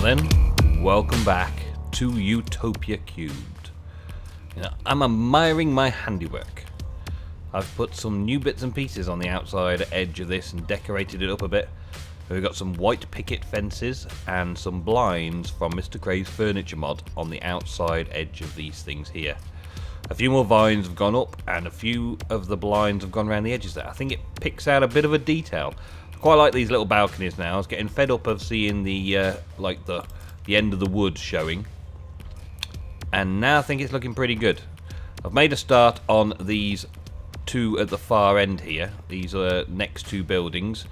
then, welcome back to Utopia3. I'm admiring my handiwork. I've put some new bits and pieces on the outside edge of this and decorated it up a bit. We've got some white picket fences and some blinds from Mr. Cray's furniture mod on the outside edge of these things here. A few more vines have gone up and a few of the blinds have gone around the edges there. I think it picks out a bit of a detail. I quite like these little balconies now. I was getting fed up of seeing the end of the wood showing. And now I think it's looking pretty good. I've made a start on these two at the far end here. These are next two buildings.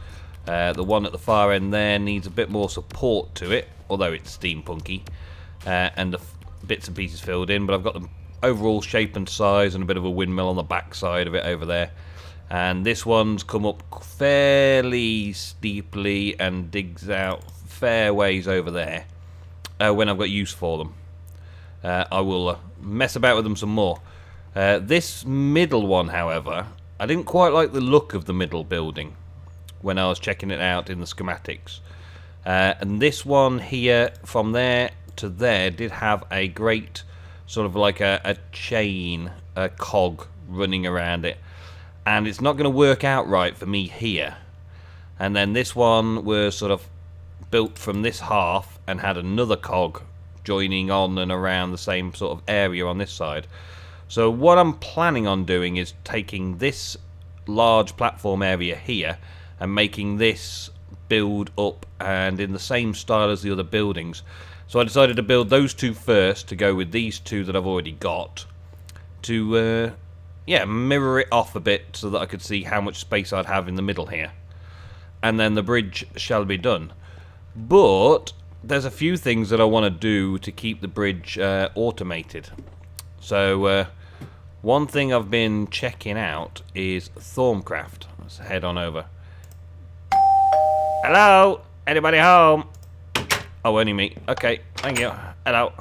The one at the far end there needs a bit more support to it, although it's steampunky, and the bits and pieces filled in, but I've got the overall shape and size and a bit of a windmill on the back side of it over there. And this one's come up fairly steeply and digs out fair ways over there when I've got use for them. I will mess about with them some more. This middle one, however, I didn't quite like the look of the middle building when I was checking it out in the schematics. And this one here, from there to there, did have a great sort of like a chain, a cog running around it. And it's not going to work out right for me here. And then this one was sort of built from this half and had another cog joining on and around the same sort of area on this side. So what I'm planning on doing is taking this large platform area here and making this build up and in the same style as the other buildings. So I decided to build those two first to go with these two that I've already got to mirror it off a bit so that I could see how much space I'd have in the middle here. And then the bridge shall be done. But there's a few things that I want to do to keep the bridge automated. So one thing I've been checking out is Stormcraft. Let's head on over. Hello? Anybody home? Oh, only me. Okay, thank you. Hello.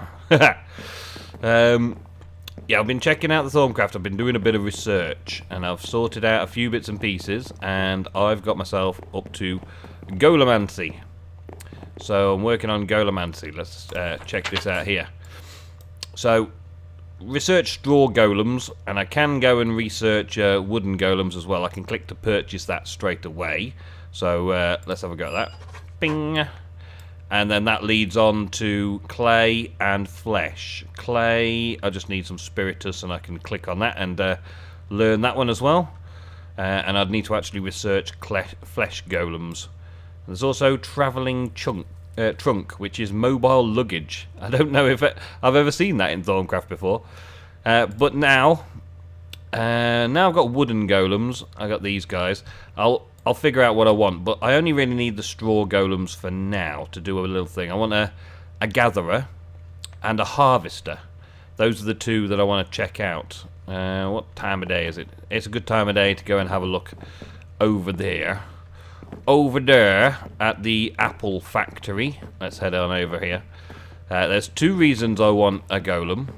Yeah, I've been checking out the Stormcraft. I've been doing a bit of research, and I've sorted out a few bits and pieces, and I've got myself up to Golemancy. So I'm working on Golemancy. Let's check this out here. So, research straw golems, and I can go and research wooden golems as well. I can click to purchase that straight away. So let's have a go at that. Bing! And then that leads on to clay and flesh. Clay, I just need some spiritus and I can click on that and learn that one as well. And I'd need to actually research flesh golems. There's also travelling trunk, which is mobile luggage. I don't know if I've ever seen that in Stormcraft before. But now I've got wooden golems. I got these guys. I'll figure out what I want, but I only really need the straw golems for now to do a little thing. I want a gatherer and a harvester. Those are the two that I want to check out. What time of day is it? It's a good time of day to go and have a look over there. Over there at the apple factory. Let's head on over here. There's two reasons I want a golem.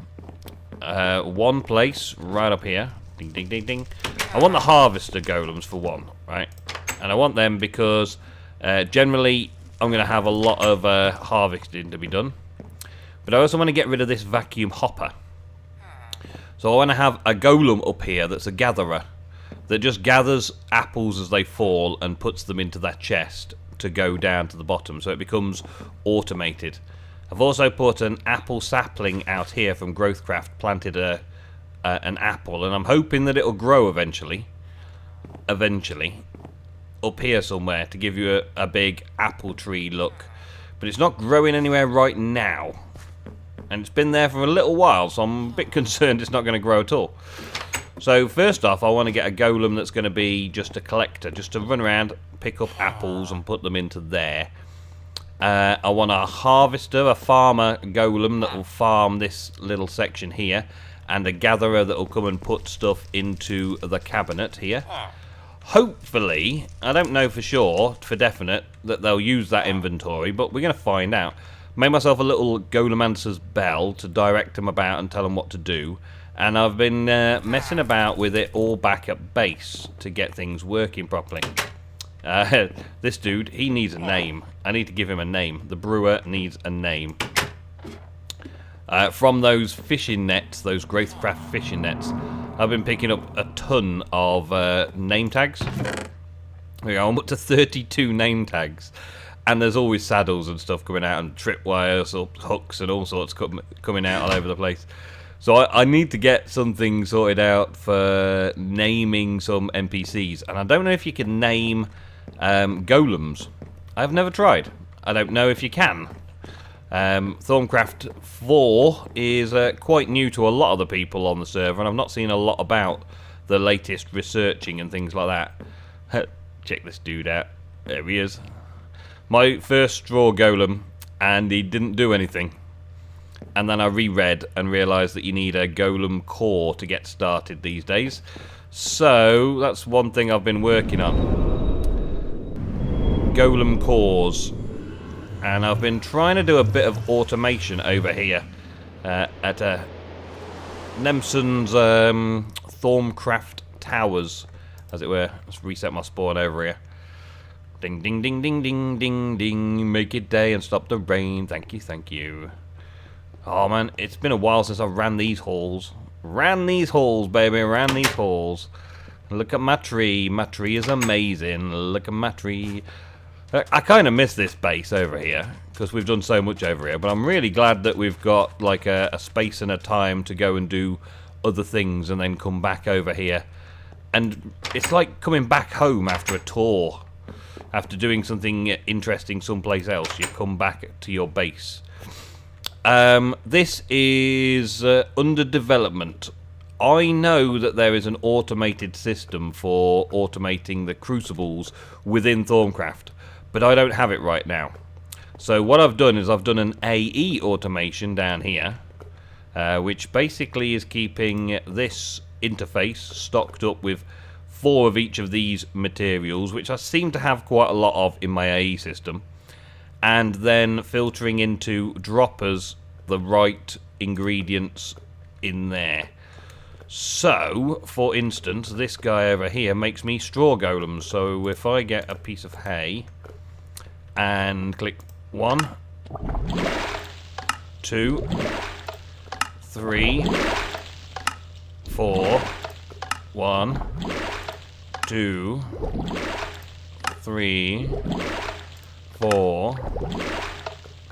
One place right up here. Ding, ding, ding, ding. I want the harvester golems for one, right? And I want them because generally I'm going to have a lot of harvesting to be done. But I also want to get rid of this vacuum hopper. So I want to have a golem up here that's a gatherer that just gathers apples as they fall and puts them into that chest to go down to the bottom. So it becomes automated. I've also put an apple sapling out here from Growthcraft, planted an apple, and I'm hoping that it'll grow eventually. Up here somewhere to give you a big apple tree look. But it's not growing anywhere right now. And it's been there for a little while, so I'm a bit concerned it's not going to grow at all. So first off, I want to get a golem that's going to be just a collector, just to run around, pick up apples and put them into there. I want a harvester, a farmer golem that will farm this little section here, and a gatherer that will come and put stuff into the cabinet here. Hopefully, I don't know for sure, for definite, that they'll use that inventory, but we're going to find out. Made myself a little Golemancer's bell to direct them about and tell them what to do. And I've been messing about with it all back at base to get things working properly. This dude, he needs a name. I need to give him a name. The brewer needs a name. From those fishing nets, those Growthcraft fishing nets, I've been picking up a ton of name tags. I'm up to 32 name tags. And there's always saddles and stuff coming out, and tripwires or hooks and all sorts coming out all over the place. So I need to get something sorted out for naming some NPCs. And I don't know if you can name golems. I've never tried. I don't know if you can. Thorncraft 4 is quite new to a lot of the people on the server, and I've not seen a lot about the latest researching and things like that. Check this dude out. There he is. My first straw golem, and he didn't do anything. And then I reread and realised that you need a golem core to get started these days. So that's one thing I've been working on. Golem cores. And I've been trying to do a bit of automation over here at Nemsun's Thorncraft Towers, as it were. Let's reset my spawn over here. Ding, ding, ding, ding, ding, ding, ding. Make it day and stop the rain. Thank you, thank you. Oh, man, it's been a while since I ran these halls. Ran these halls, baby, ran these halls. Look at my tree. My tree is amazing. Look at my tree. I kind of miss this base over here, because we've done so much over here. But I'm really glad that we've got, like, a space and a time to go and do other things and then come back over here. And it's like coming back home after a tour. After doing something interesting someplace else, you come back to your base. This is under development. I know that there is an automated system for automating the crucibles within Thorncraft, but I don't have it right now. So what I've done is I've done an AE automation down here, which basically is keeping this interface stocked up with 4 of each of these materials, which I seem to have quite a lot of in my AE system, and then filtering into droppers the right ingredients in there. So, for instance, this guy over here makes me straw golems. So if I get a piece of hay and click 1, 2, 3, 4, 1, 2, 3, 4,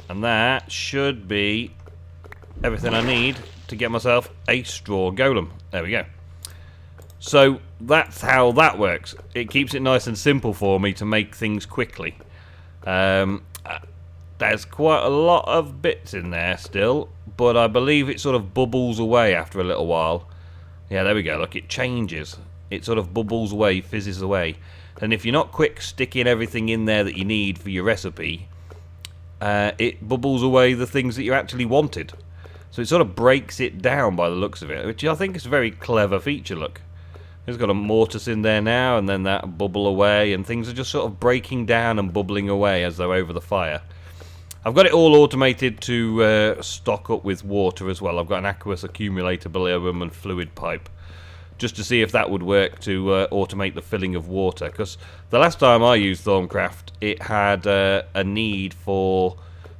and that should be everything I need to get myself a straw golem. There we go. So that's how that works. It keeps it nice and simple for me to make things quickly. There's quite a lot of bits in there still, but I believe it sort of bubbles away after a little while. Yeah, there we go. Look, it changes. It sort of bubbles away, fizzes away. And if you're not quick sticking everything in there that you need for your recipe, it bubbles away the things that you actually wanted. So it sort of breaks it down by the looks of it, which I think is a very clever feature, look. There's got a mortise in there now, and then that bubble away, and things are just sort of breaking down and bubbling away as they're over the fire. I've got it all automated to stock up with water as well. I've got an aqueous accumulator below them and fluid pipe, just to see if that would work to automate the filling of water. Because the last time I used Thorncraft, it had a need for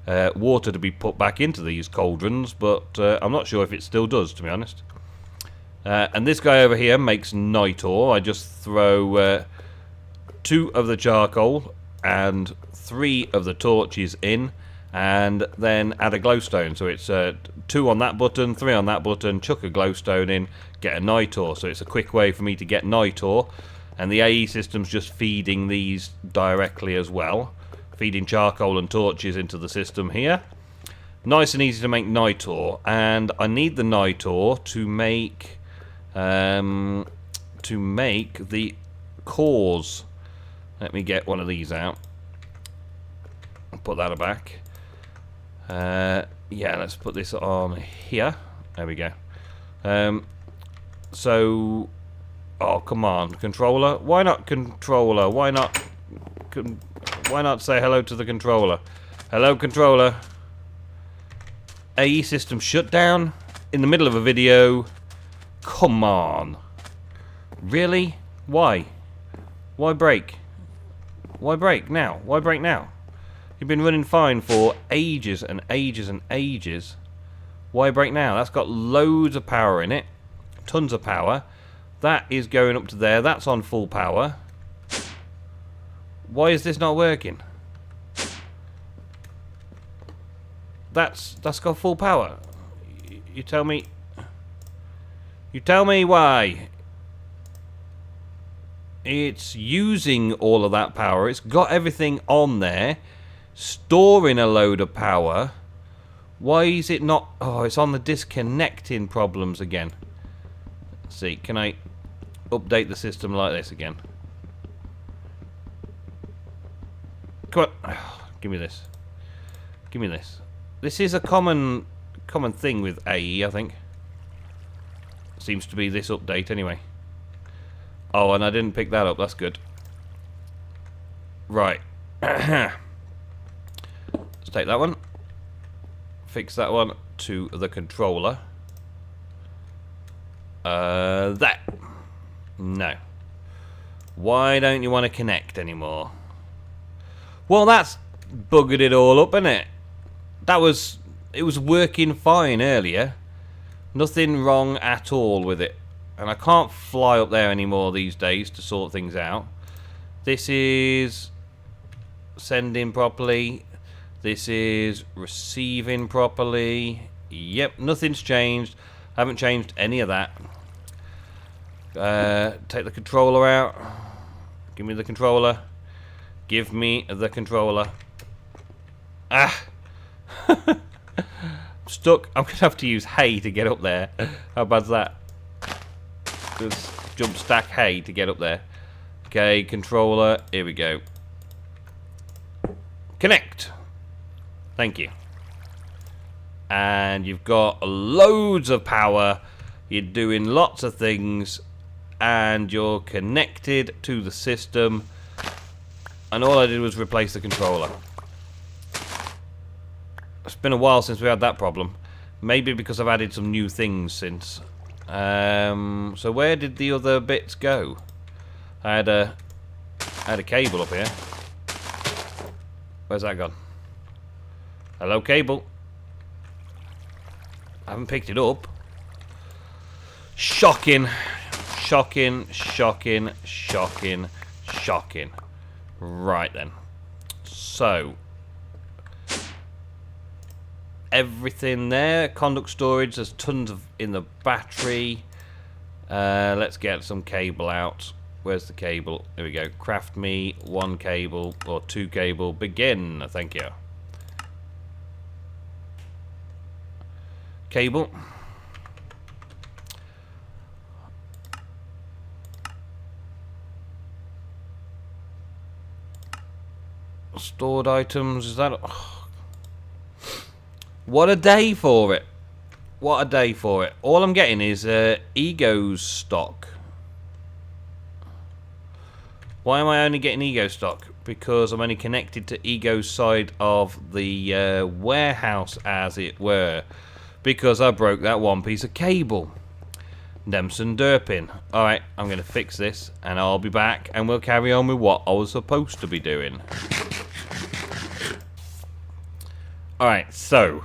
water to be put back into these cauldrons, but I'm not sure if it still does, to be honest. And this guy over here makes night ore. I just throw 2 of the charcoal and 3 of the torches in, and then add a glowstone. So it's 2 on that button, 3 on that button, chuck a glowstone in, get a night ore. So it's a quick way for me to get night ore, and the AE system's just feeding these directly as well, feeding charcoal and torches into the system here. Nice and easy to make night ore, and I need the night ore to make the cores. Let me get one of these out. I'll put that back. Yeah, let's put this on here. There we go. So, oh come on, controller. Why not controller? Why not say hello to the controller? Hello, controller. AE system shut down in the middle of a video. Come on. Really? Why? Why break? Why break now? Why break now? You've been running fine for ages and ages and ages. Why break now? That's got loads of power in it. Tons of power. That is going up to there. That's on full power. Why is this not working? That's got full power. You tell me. You tell me why. It's using all of that power. It's got everything on there, storing a load of power. Why is it not? Oh, it's on the disconnecting problems again. Let's see, can I update the system like this again? Come on. Oh, give me this. Give me this. This is a common thing with AE, I think. Seems to be this update anyway. Oh, and I didn't pick that up. That's good. Right. Let's take that one. Fix that one to the controller. That. No. Why don't you want to connect anymore? Well, that's buggered it all up, isn't it? It was working fine earlier. Nothing wrong at all with it. And I can't fly up there anymore these days to sort things out. This is sending properly. This is receiving properly. Yep, nothing's changed. I haven't changed any of that. Take the controller out. Give me the controller. Give me the controller. Ah! I'm stuck. I'm going to have to use hay to get up there. How bad's that? Just jump stack hay to get up there. Okay, controller. Here we go. Connect. Thank you. And you've got loads of power. You're doing lots of things. And you're connected to the system. And all I did was replace the controller. It's been a while since we had that problem. Maybe because I've added some new things since. So where did the other bits go? I had a cable up here. Where's that gone? Hello, cable. I haven't picked it up. Shocking. Shocking, shocking, shocking, shocking. Right then. So everything there. Conduct storage. There's tons of in the battery. Let's get some cable out. Where's the cable? There we go. Craft me one cable or two cable. Begin. Thank you. Cable. Stored items. Is that? Oh. What a day for it. What a day for it. All I'm getting is Ego's stock. Why am I only getting Ego stock? Because I'm only connected to Ego's side of the warehouse, as it were. Because I broke that one piece of cable. Nemsun derping. Alright, I'm going to fix this and I'll be back and we'll carry on with what I was supposed to be doing. Alright, so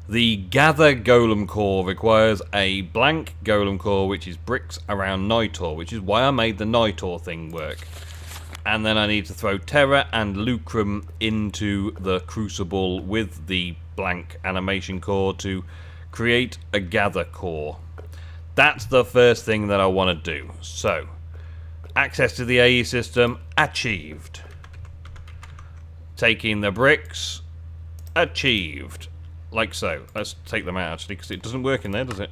the gather golem core requires a blank golem core, which is bricks around Nitor, which is why I made the Nitor thing work. And then I need to throw Terra and Lucrum into the crucible with the blank animation core to create a gather core. That's the first thing that I want to do. So, access to the AE system achieved. Taking the bricks achieved. Like so. Let's take them out actually, because it doesn't work in there, does it?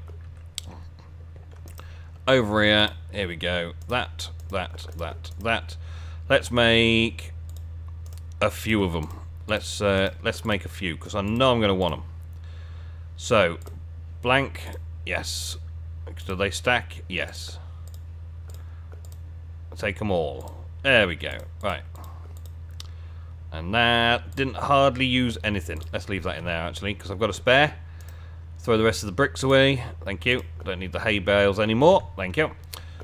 Over here. Here we go. That. Let's make a few of them. Let's make a few, because I know I'm going to want them. So, blank. Yes. Do they stack? Yes. Take them all. There we go. Right. And that didn't hardly use anything. Let's leave that in there actually, because I've got a spare. Throw the rest of the bricks away. Thank you. Don't need the hay bales anymore. Thank you.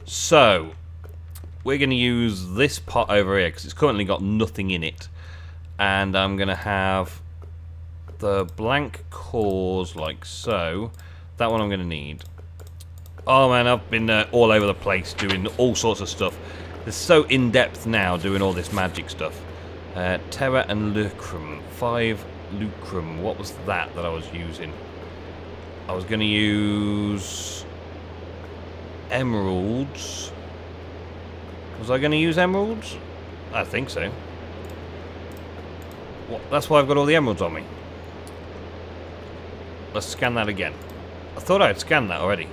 So, we're going to use this pot over here because it's currently got nothing in it. And I'm going to have the blank cores like so. That one I'm going to need. Oh man, I've been all over the place doing all sorts of stuff. It's so in-depth now doing all this magic stuff. Terra and Lucrum. 5 Lucrum. What was that I was using? I was going to use emeralds. Was I going to use emeralds? I think so. Well, that's why I've got all the emeralds on me. Let's scan that again. I thought I had scanned that already.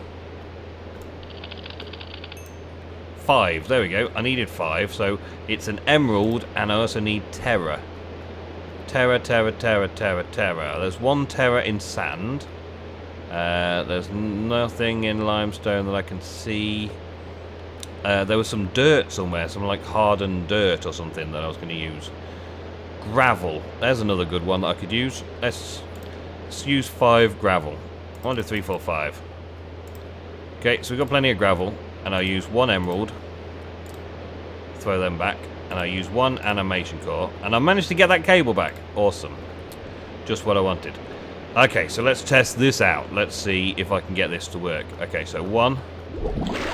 5, there we go. I needed 5, so it's an emerald, and I also need terra. Terra. There's 1 terra in sand. There's nothing in limestone that I can see. There was some dirt somewhere, some like hardened dirt or something that I was going to use. Gravel. There's another good one that I could use. Let's use 5 gravel. 1, 2, 3, 4, 5. Okay, so we've got plenty of gravel. And I use 1 emerald. Throw them back. And I use 1 animation core. And I managed to get that cable back. Awesome. Just what I wanted. Okay, so let's test this out. Let's see if I can get this to work. Okay, so 1,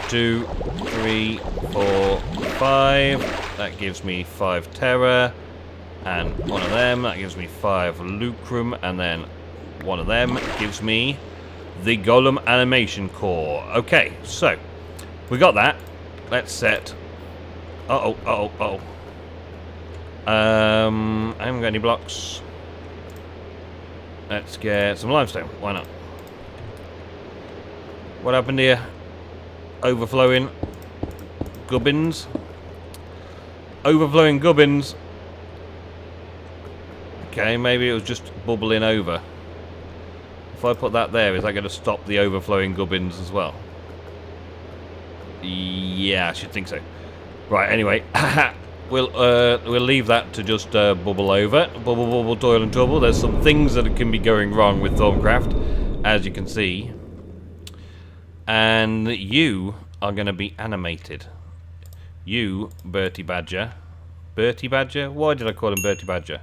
2, 3, 4, 5. That gives me 5 terra. And 1 of them. That gives me 5 lucrum. And then 1 of them gives me the golem animation core. Okay, so we got that. Let's set. I haven't got any blocks. Let's get some limestone. Why not? What happened here? Overflowing gubbins. Overflowing gubbins. Okay, maybe it was just bubbling over. If I put that there, is that going to stop the overflowing gubbins as well? Yeah, I should think so. Right, anyway, we'll leave that to just bubble over. Bubble, bubble, toil and trouble. There's some things that can be going wrong with Thorncraft, as you can see. And you are going to be animated. You, Bertie Badger. Bertie Badger? Why did I call him Bertie Badger?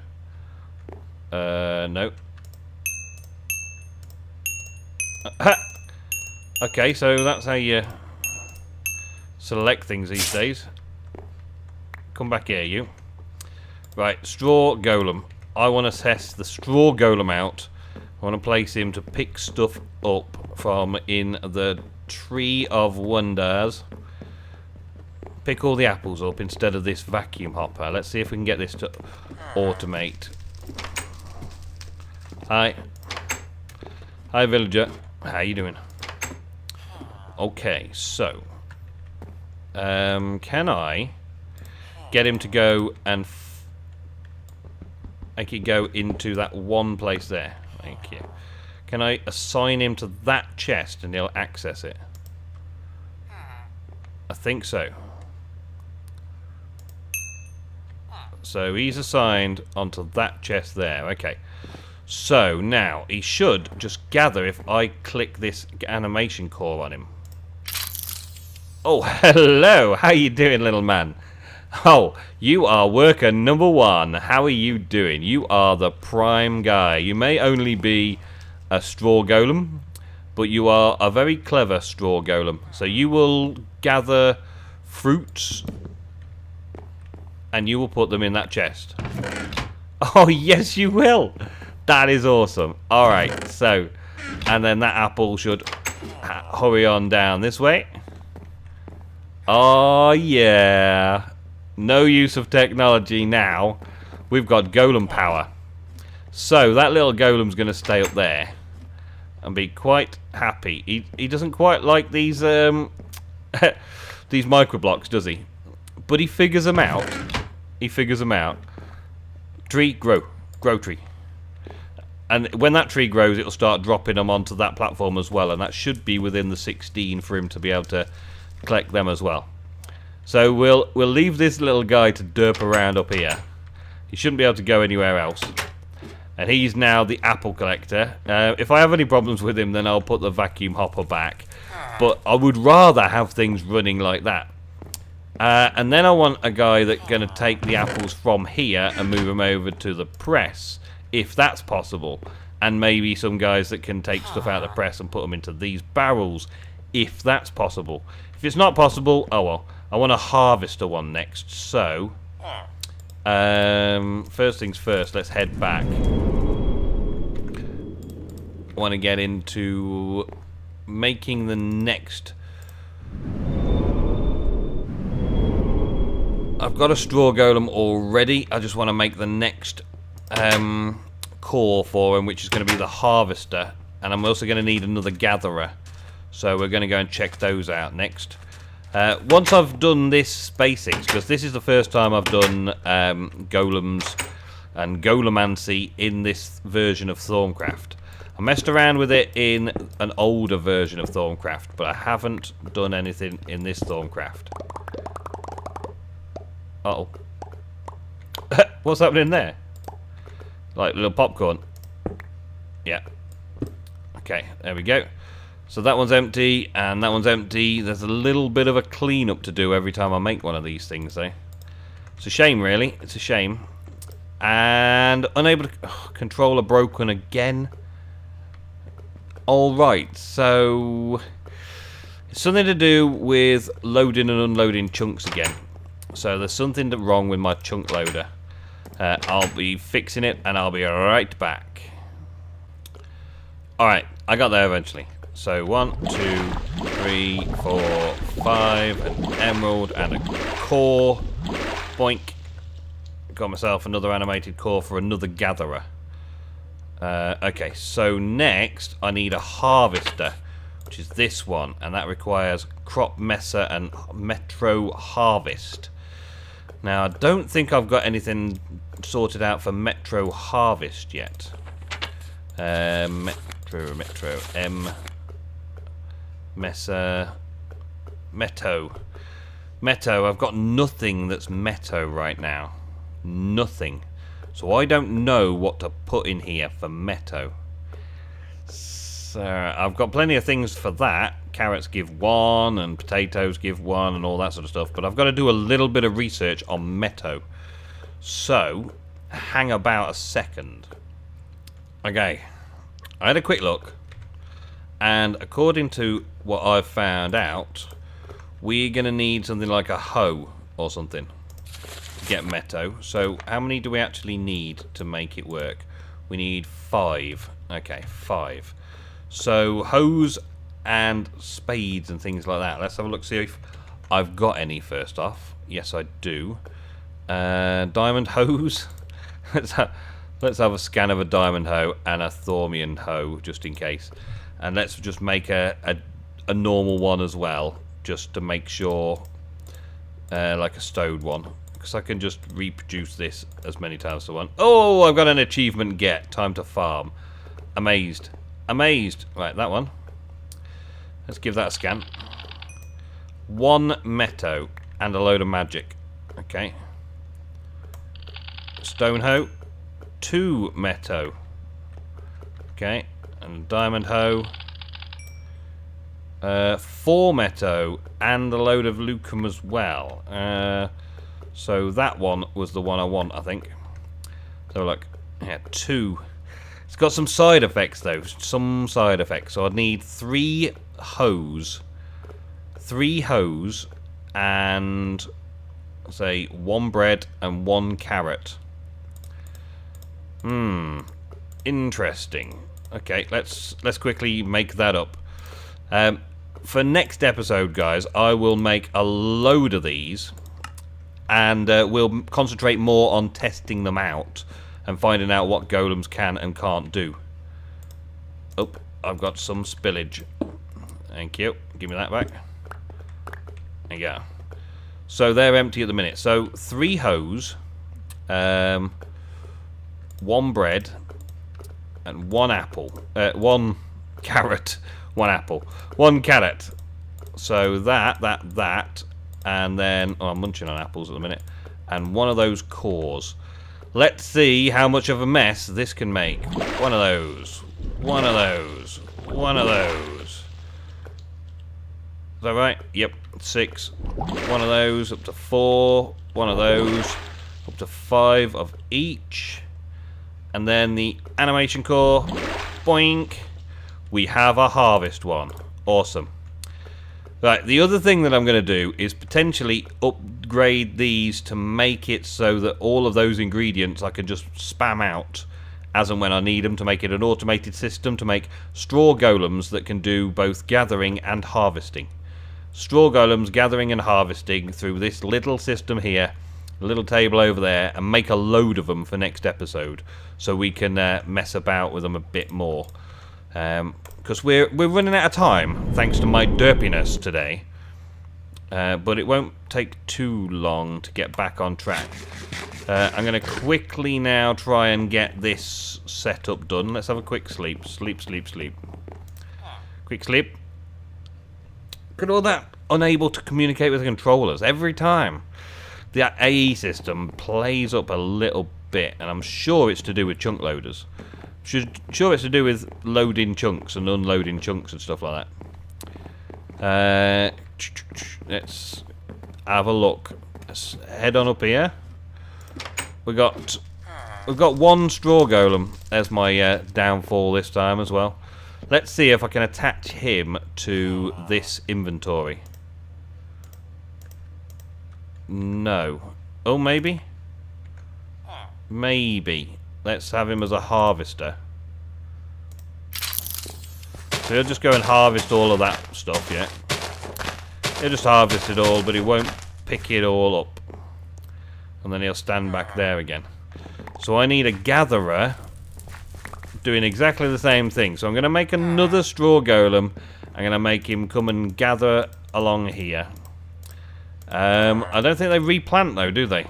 No. Okay, so that's how you select things these days. Come back here, you. Right, straw golem. I want to test the straw golem out. I want to place him to pick stuff up from in the tree of wonders. Pick all the apples up instead of this vacuum hopper. Let's see if we can get this to automate. Hi. Hi, villager. How you doing? Okay, so can I get him to go and make it go into that one place there? Thank you. Can I assign him to that chest and he'll access it? I think so. So he's assigned onto that chest there. Okay. So now he should just gather if I click this animation core on him. Oh, hello. How you doing, little man? Oh, you are worker number 1. How are you doing? You are the prime guy. You may only be a straw golem, but you are a very clever straw golem. So you will gather fruits and you will put them in that chest. Oh, yes, you will. That is awesome. Alright, so, and then that apple should hurry on down this way. Oh, yeah. No use of technology now. We've got golem power. So, that little golem's going to stay up there and be quite happy. He doesn't quite like these, these microblocks, does he? But he figures them out. He figures them out. Tree, grow. Grow tree. And when that tree grows, it'll start dropping them onto that platform as well. And that should be within the 16 for him to be able to collect them as well. So we'll leave this little guy to derp around up here. He shouldn't be able to go anywhere else. And he's now the apple collector. If I have any problems with him, then I'll put the vacuum hopper back. But I would rather have things running like that. And then I want a guy that's going to take the apples from here and move them over to the press, if that's possible. And maybe some guys that can take stuff out of the press and put them into these barrels, if that's possible. If it's not possible, oh well. I want a harvester one next, so... first things first, let's head back. I want to get into making the next... I've got a straw golem already. I just want to make the next core for him, which is going to be the harvester. And I'm also going to need another gatherer. So we're going to go and check those out next. Once I've done this basics, because this is the first time I've done golems and golemancy in this version of Thorncraft. I messed around with it in an older version of Thorncraft, but I haven't done anything in this Thorncraft. Uh-oh. What's happening there? Like little popcorn. Yeah. Okay, there we go. So that one's empty, and that one's empty. There's a little bit of a clean-up to do every time I make one of these things, though. It's a shame, really. It's a shame. And unable to control a broken again. Alright, so... it's something to do with loading and unloading chunks again. So there's something wrong with my chunk loader. I'll be fixing it, and I'll be right back. Alright, I got there eventually. So 1, 2, 3, 4, 5, an emerald and a core. Boink. Got myself another animated core for another gatherer. Okay, so next I need a harvester, which is this one, and that requires crop messer and metro harvest. Now I don't think I've got anything sorted out for metro harvest yet. Metro, messer, Meto, I've got nothing that's Meto right now. Nothing. So I don't know what to put in here for Meto. So I've got plenty of things for that. Carrots give 1 and potatoes give 1 and all that sort of stuff. But I've got to do a little bit of research on Meto. So hang about a second. Okay. I had a quick look. And according to what I've found out, we're going to need something like a hoe or something to get Meto. So how many do we actually need to make it work? We need 5. Okay, 5. So hoes and spades and things like that. Let's have a look, see if I've got any first off. Yes, I do. Diamond hoes. let's have a scan of a diamond hoe and a thormian hoe, just in case. And let's just make a normal one as well, just to make sure, like a stone one. Because I can just reproduce this as many times as I want. Oh, I've got an achievement get. Time to farm. Amazed. Amazed. Right, that one. Let's give that a scan. 1 Meto and a load of magic. Okay. Stone hoe. 2 Meto. Okay. And diamond hoe. 4 Meto and a load of lucum as well. So that one was the one I want, I think. So look, yeah, 2. It's got some side effects though, some side effects. So I need 3 hoes, 3 hoes, and say 1 bread and 1 carrot. Interesting. Okay, let's quickly make that up. For next episode, guys, I will make a load of these, and we'll concentrate more on testing them out and finding out what golems can and can't do. Oh, I've got some spillage. Thank you. Give me that back. There you go. So they're empty at the minute. So 3 hoes, 1 bread, and 1 apple. 1 carrot. 1 apple. 1 carrot. So that, and then... oh, I'm munching on apples at the minute. And 1 of those cores. Let's see how much of a mess this can make. 1 of those. 1 of those. 1 of those. that right? Yep, 6. One of those, up to 4. One of those, up to 5 of each. And then the animation core, boink. We have a harvest one. Awesome. Right, the other thing that I'm going to do is potentially upgrade these to make it so that all of those ingredients I can just spam out as and when I need them, to make it an automated system to make straw golems that can do both gathering and harvesting. Straw golems gathering and harvesting through this little system here, a little table over there, and make a load of them for next episode so we can mess about with them a bit more. Because we're running out of time, thanks to my derpiness today. But it won't take too long to get back on track. I'm going to quickly now try and get this setup done. Let's have a quick sleep. Sleep. Quick sleep. Look at all that. Unable to communicate with the controllers every time. The AE system plays up a little bit, and I'm sure it's to do with chunk loaders. Sure it's to do with loading chunks and unloading chunks and stuff like that. Let's have a look. Let's head on up here. We've got one straw golem as my downfall this time as well. Let's see if I can attach him to this inventory. No. Oh, maybe? Maybe. Let's have him as a harvester. So he'll just go and harvest all of that stuff, yeah. He'll just harvest it all, but he won't pick it all up. And then he'll stand back there again. So I need a gatherer doing exactly the same thing. So I'm going to make another straw golem. I'm going to make him come and gather along here. I don't think they replant though, do they?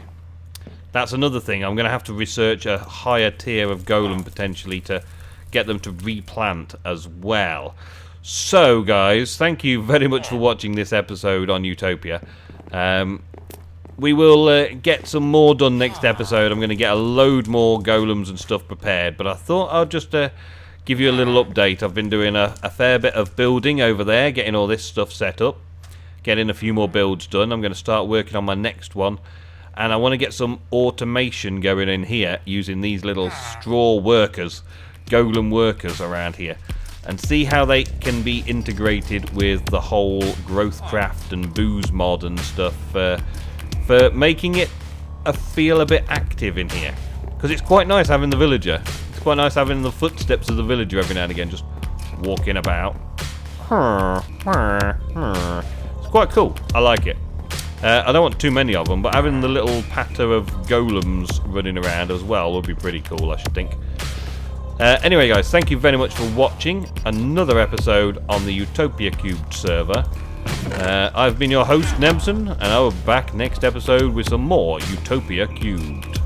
That's another thing. I'm going to have to research a higher tier of golem potentially to get them to replant as well. So guys, thank you very much for watching this episode on Utopia. We will get some more done next episode. I'm going to get a load more golems and stuff prepared, but I thought I'll just give you a little update. I've been doing a fair bit of building over there, getting all this stuff set up, getting a few more builds done. I'm going to start working on my next one, and I want to get some automation going in here using these little straw workers, golem workers around here, and see how they can be integrated with the whole growthcraft and booze mod and stuff for making it feel a bit active in here. Because it's quite nice having the villager. It's quite nice having the footsteps of the villager every now and again just walking about. It's quite cool. I like it. I don't want too many of them, but having the little patter of golems running around as well would be pretty cool, I should think. Anyway guys, thank you very much for watching another episode on the Utopia³ server. I've been your host, Nemsun, and I'll be back next episode with some more Utopia³.